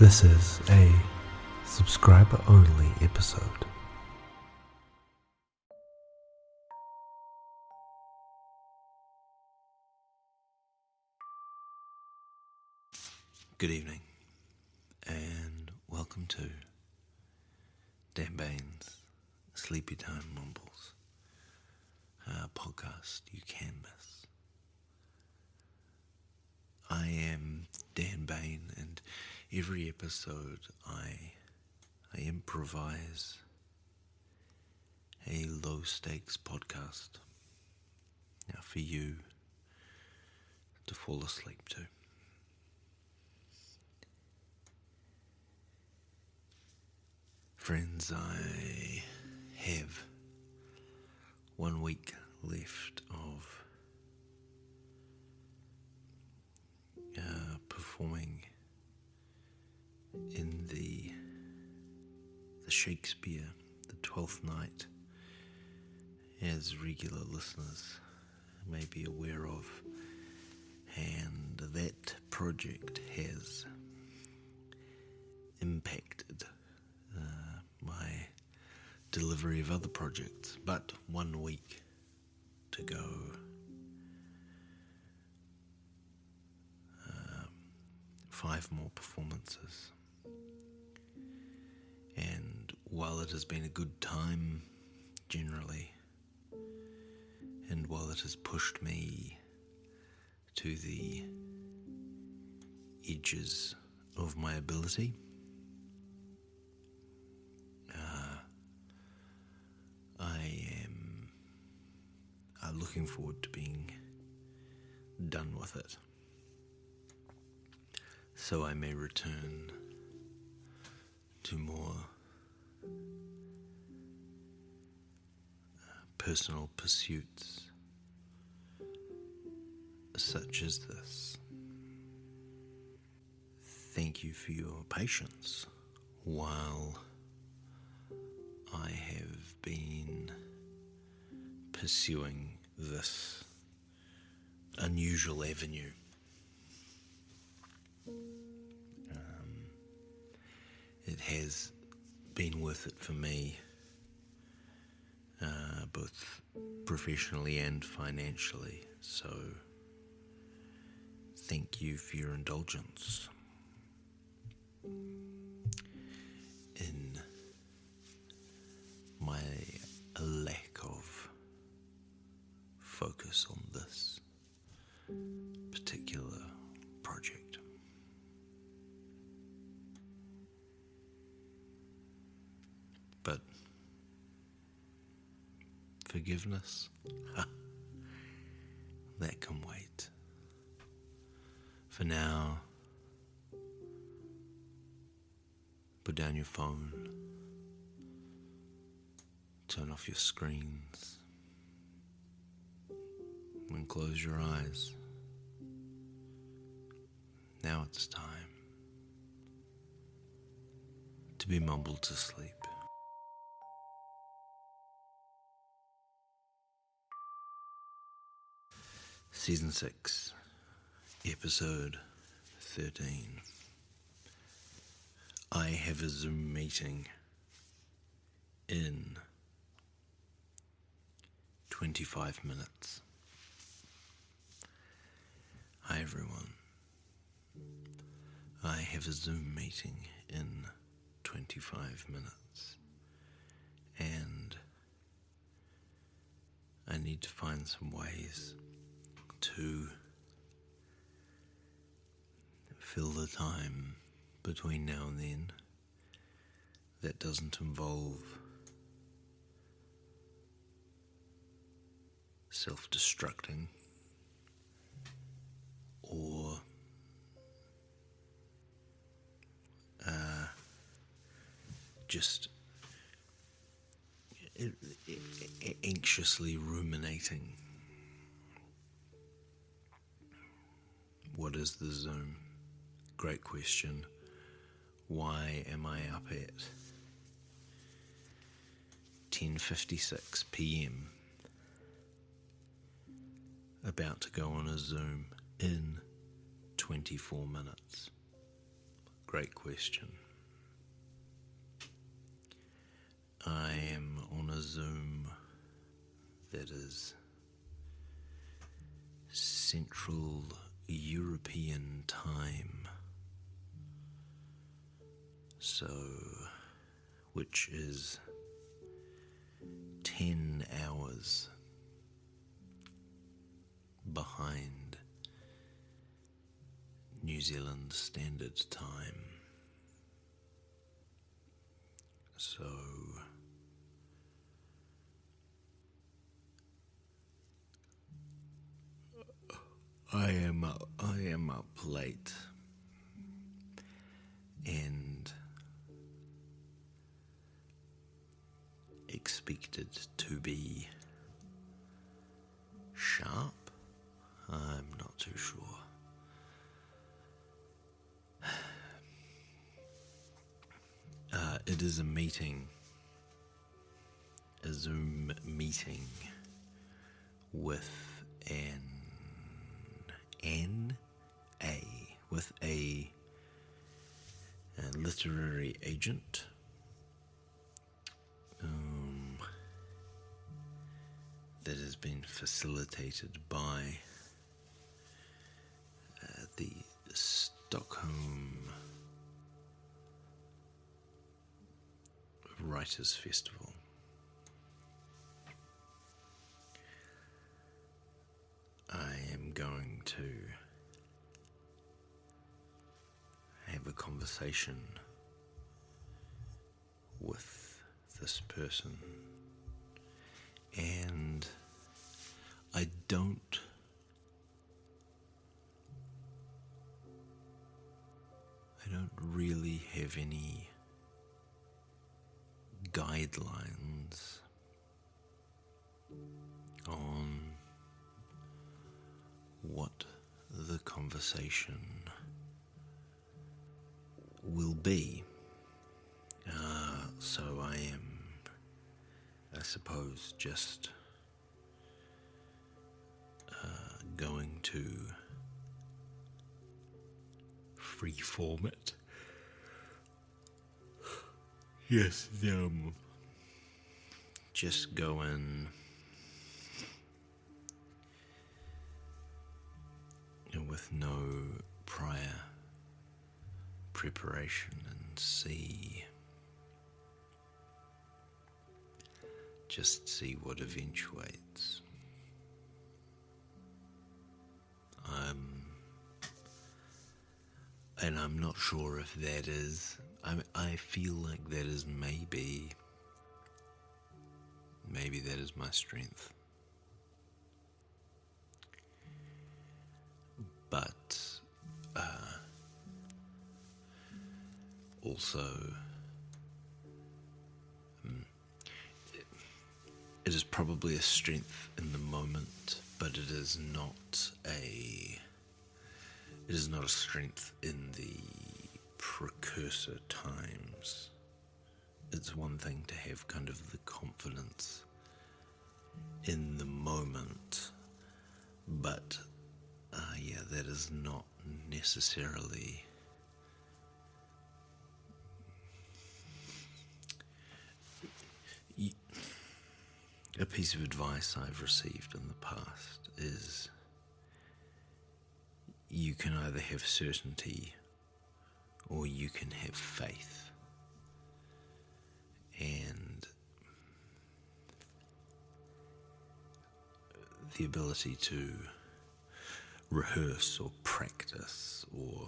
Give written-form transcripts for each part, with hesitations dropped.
This is a subscriber-only episode. Good evening, and welcome to Dan Bain's Sleepy Time Mumbles, a podcast you can miss. I am Dan Bain, and every episode I improvise a low-stakes podcast for you to fall asleep to. Friends, I have 1 week left of performing in the Shakespeare, the 12th night, as regular listeners may be aware of, and that project has impacted my delivery of other projects, but 1 week to go. 5 more performances, and while it has been a good time generally, and while it has pushed me to the edges of my ability, I am looking forward to being done with it, so I may return to more personal pursuits such as this. Thank you for your patience while I have been pursuing this unusual avenue. It has been worth it for me, both professionally and financially, so thank you for your indulgence in my lack of focus on this particular project. But forgiveness, that can wait. For now, put down your phone, turn off your screens, and close your eyes. Now it's time to be mumbled to sleep. Season 6, Episode 13. I have a Zoom meeting in 25 minutes. Hi everyone. I have a Zoom meeting in 25 minutes, and I need to find some ways to fill the time between now and then that doesn't involve self-destructing or just anxiously ruminating. What is the Zoom? Great question. Why am I up at 10:56 p.m. about to go on a Zoom in 24 minutes? great question. I am on a Zoom that is Central European time, which is 10 hours behind New Zealand Standard Time. So I am up late and expected to be sharp. I'm not too sure. It is a Zoom meeting with a literary agent that has been facilitated by the Stockholm Writers' Festival. I am going to have a conversation with this person, and I don't really have any guidelines on what the conversation will be. So I am, I suppose, just going to freeform it. Yes, just go in with no prior preparation and see what eventuates. And I'm not sure if that is, I feel like that is maybe that is my strength. But also it is probably a strength in the moment, but it is not a strength in the precursor times. It's one thing to have kind of the confidence in the moment, but that is not necessarily a piece of advice I've received in the past is you can either have certainty or you can have faith. And the ability to rehearse or practice or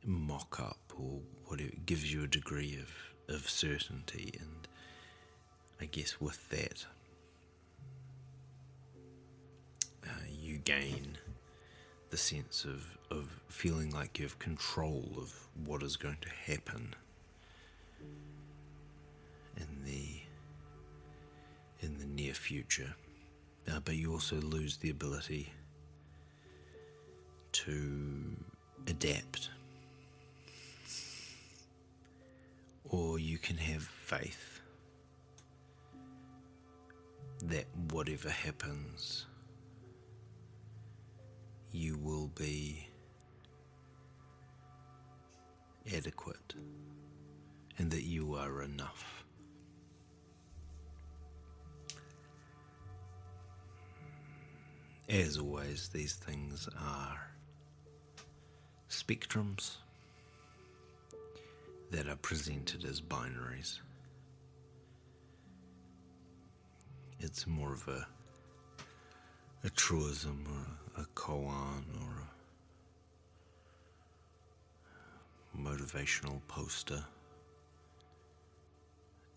mock up or whatever gives you a degree of certainty, and I guess with that you gain the sense of feeling like you have control of what is going to happen in the near future, but you also lose the ability to adapt, or you can have faith that whatever happens you will be adequate and that you are enough. As always, these things are spectrums that are presented as binaries. It's more of a truism or a koan or a motivational poster.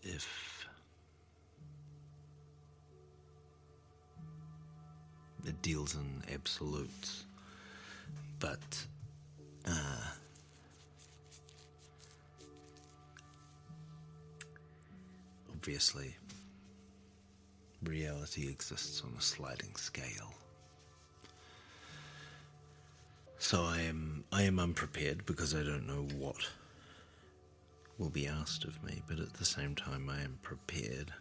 If it deals in absolutes, but obviously reality exists on a sliding scale. So I am unprepared because I don't know what will be asked of me, but at the same time I am prepared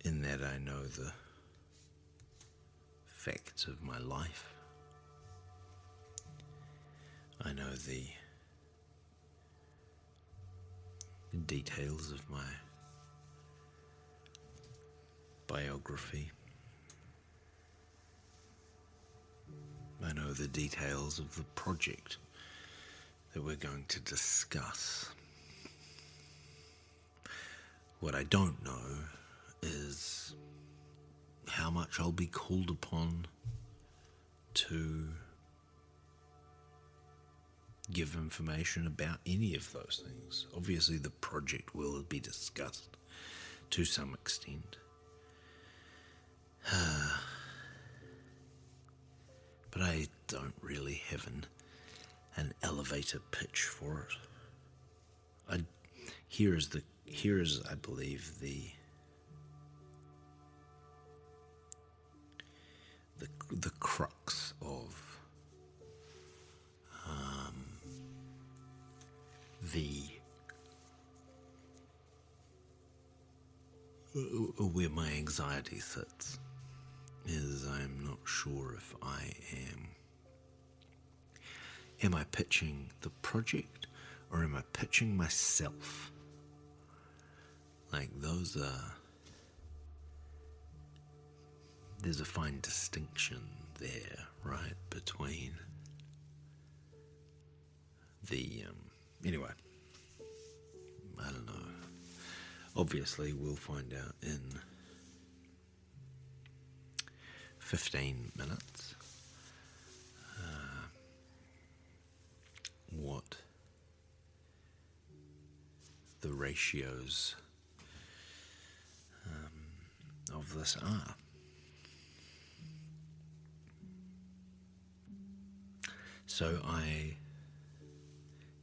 in that I know the facts of my life. I know the details of my biography. I know the details of the project that we're going to discuss. What I don't know is how much I'll be called upon to give information about any of those things. Obviously, the project will be discussed to some extent. But I don't really have an elevator pitch for it. Here is, I believe, the crux of where my anxiety sits. Is I'm not sure if I am I pitching the project or am I pitching myself? Like those are, there's a fine distinction there, right, between the, anyway, I don't know. Obviously we'll find out in 15 minutes what the ratios of this are. So I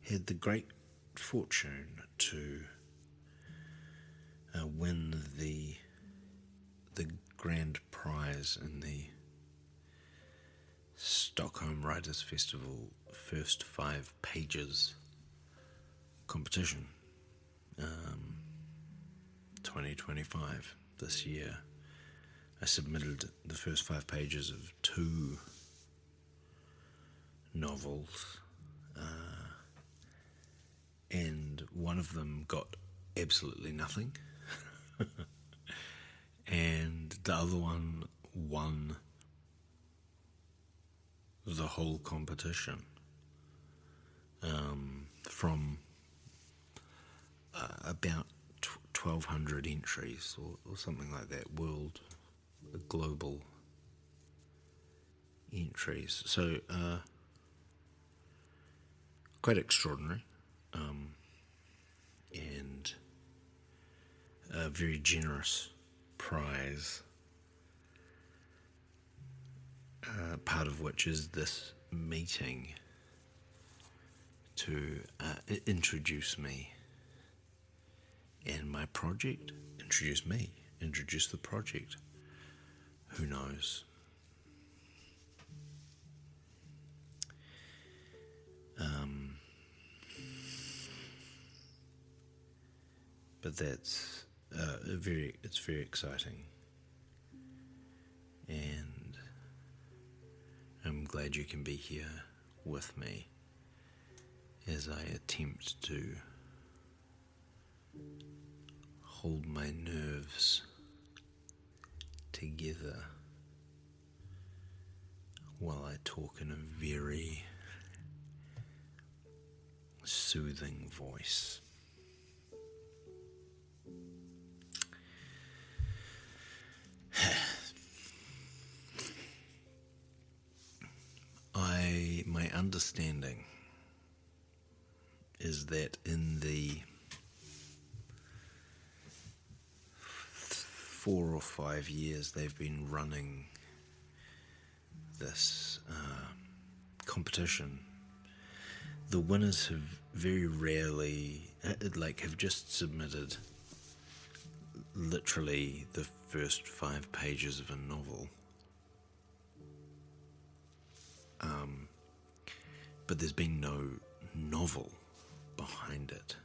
had the great fortune to win the grand prize in the Stockholm Writers Festival first 5 pages competition 2025 this year. I submitted the first 5 pages of 2 novels and one of them got absolutely nothing and the other one won the whole competition from about 1,200 entries or something like that, global entries. So quite extraordinary and a very generous prize, part of which is this meeting to introduce me and my project, introduce the project. Who knows? But that's it's very exciting, and I'm glad you can be here with me as I attempt to hold my nerves together while I talk in a very soothing voice. My understanding is that in the 4 or 5 years they've been running this competition, the winners have very rarely, have just submitted literally the first 5 pages of a novel. But there's been no novel behind it.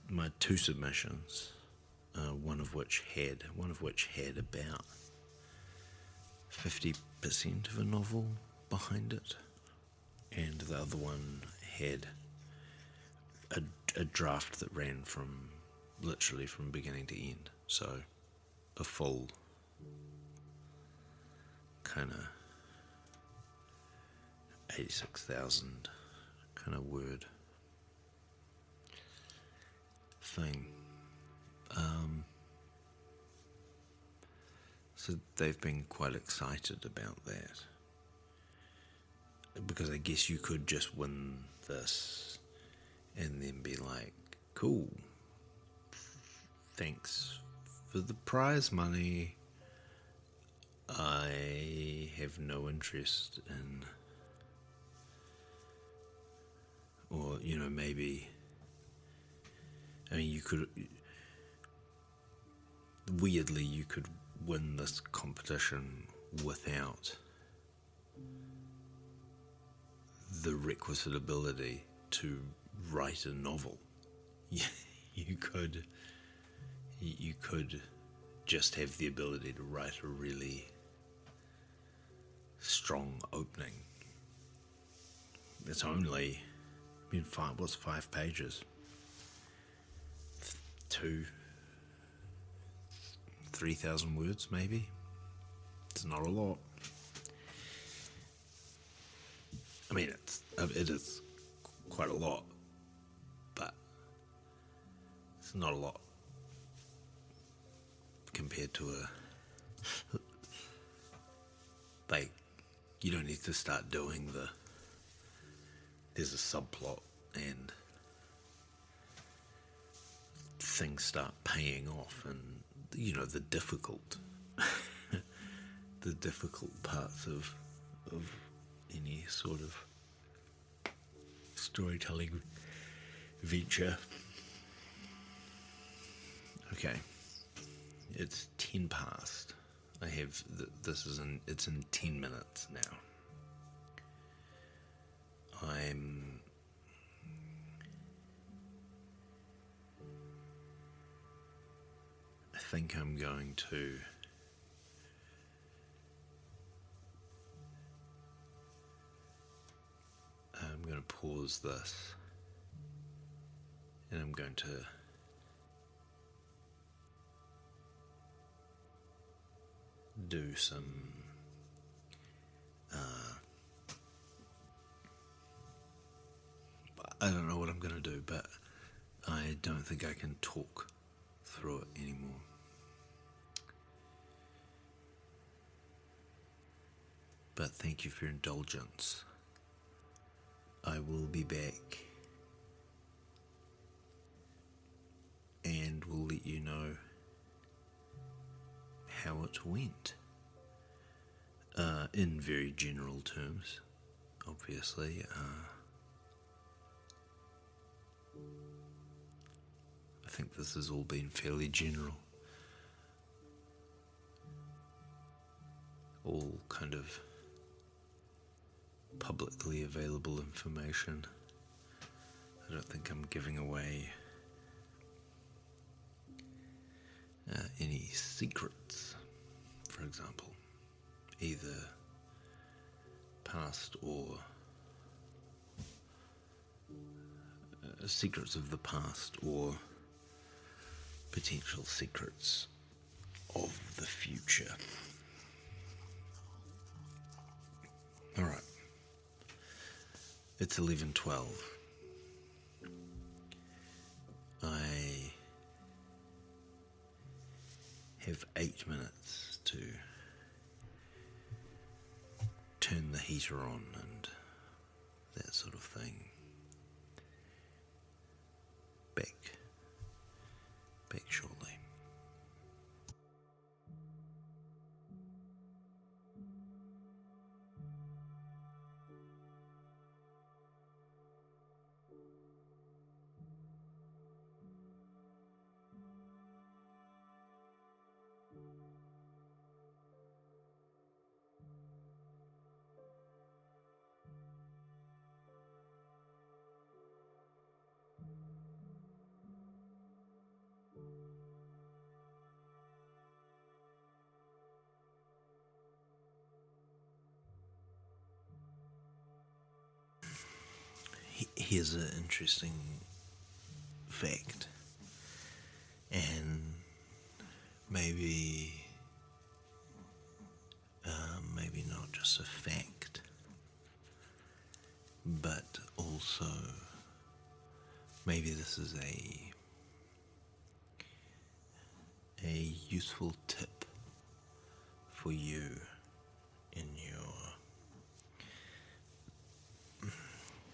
My 2 submissions, one of which had about 50% of a novel behind it, and the other one had a draft that ran literally from beginning to end, so a full kind of 86,000 kind of word thing. So they've been quite excited about that, because I guess you could just win this and then be like, cool, thanks for the prize money, I have no interest in, or maybe, you could, weirdly, you could win this competition without the requisite ability to write a novel. You could just have the ability to write a really strong opening. It's only, what's 5 pages? 3,000 words, maybe. It's not a lot. It is quite a lot, but it's not a lot compared to you don't need to start doing there's a subplot and things start paying off, and the difficult the difficult parts of any sort of storytelling venture. Okay, it's 10 past. I have it's in 10 minutes now. I think I'm going to pause this, and I'm going to do some I don't know what I'm going to do, but I don't think I can talk through it anymore. But thank you for your indulgence. I will be back, and will let you know how it went. In very general terms, obviously. I think this has all been fairly general. All kind of publicly available information. I don't think I'm giving away any secrets, for example, either past or secrets of the past or potential secrets of the future. Alright, it's 11:12. I have 8 minutes to turn the heater on and that sort of thing. Back shortly. Here's an interesting fact, and maybe not just a fact, but also maybe this is a useful tip for you in your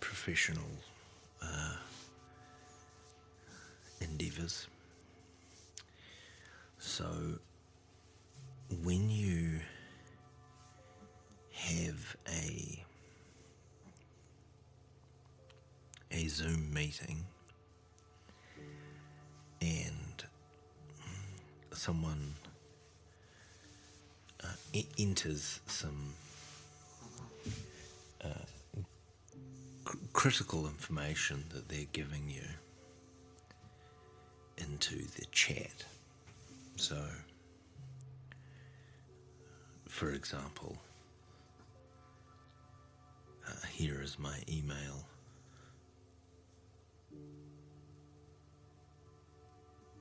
professional endeavors. So when you have a Zoom meeting and someone enters some critical information that they're giving you into the chat. So, for example, here is my email.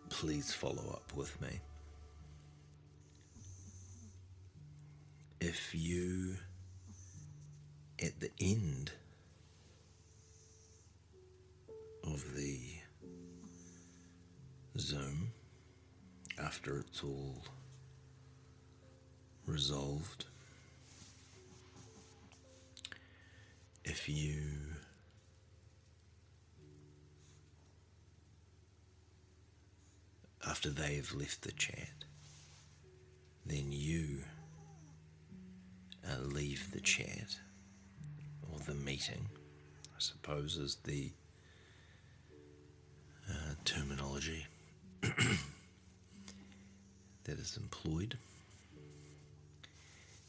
Please follow up with me. If you, at the end of the Zoom, after it's all resolved, if you after they've left the chat, then you leave the chat or the meeting, I suppose is the terminology that is employed.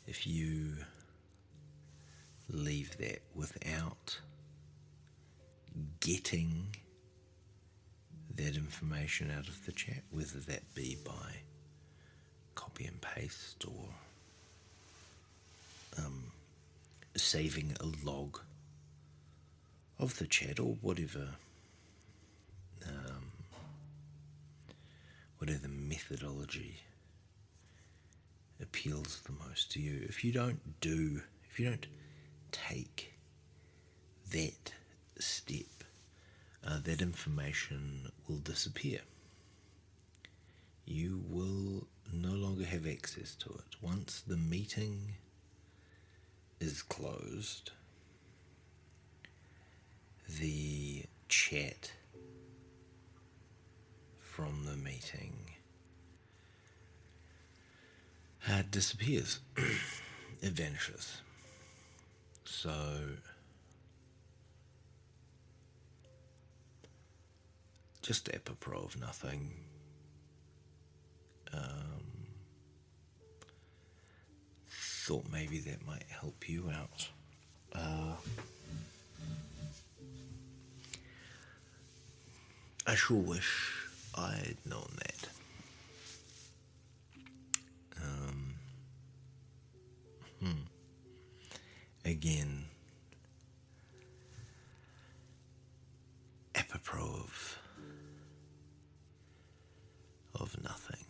If you leave that without getting that information out of the chat, whether that be by copy and paste or saving a log of the chat or whatever methodology appeals the most to you. If you don't take that step, that information will disappear. You will no longer have access to it. Once the meeting is closed, the chat from the meeting disappears. It vanishes. So just apropos of nothing, thought maybe that might help you out. I sure wish I'd known that. Again, apropos of nothing.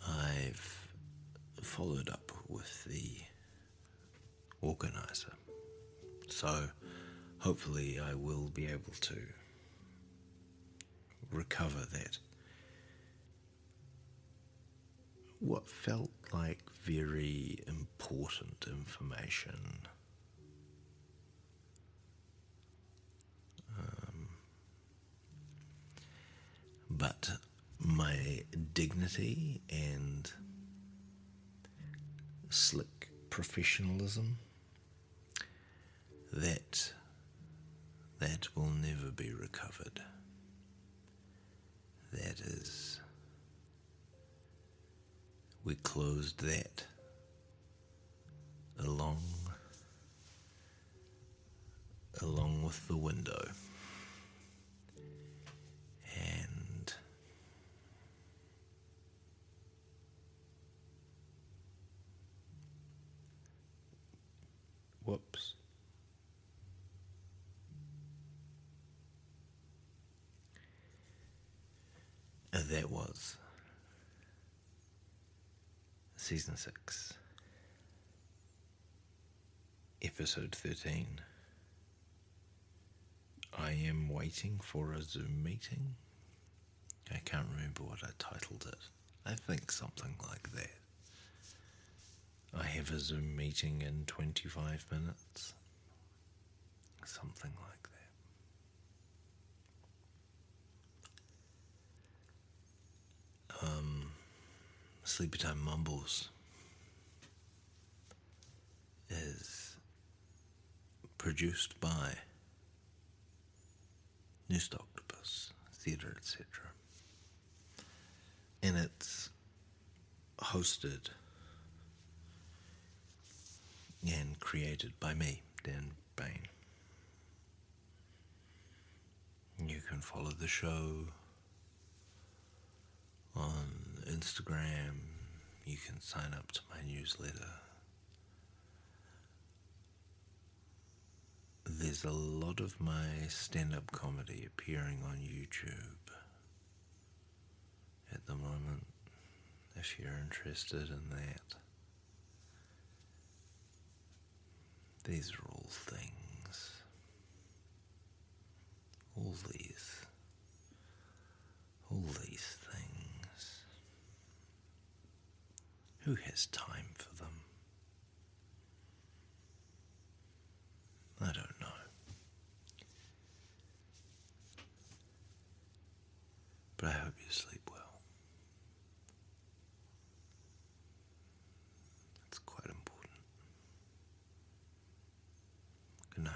I've followed up with the organizer, so hopefully I will be able to recover that. What felt like very important information. But my dignity and slick professionalism, that will never be recovered. That is, we closed that along with the window. And whoops. And that was Season 6, Episode 13. I am waiting for a Zoom meeting. I can't remember what I titled it. I think something like that. I have a Zoom meeting in 25 minutes. Something like that. Sleepy Time Mumbles is produced by New Octopus Theatre, etc. And it's hosted and created by me, Dan Bain. You can follow the show on Instagram. You can sign up to my newsletter. There's a lot of my stand-up comedy appearing on YouTube at the moment, if you're interested in that. These are all things. All these things. Who has time for them? I don't know. But I hope you sleep well. It's quite important. Good night.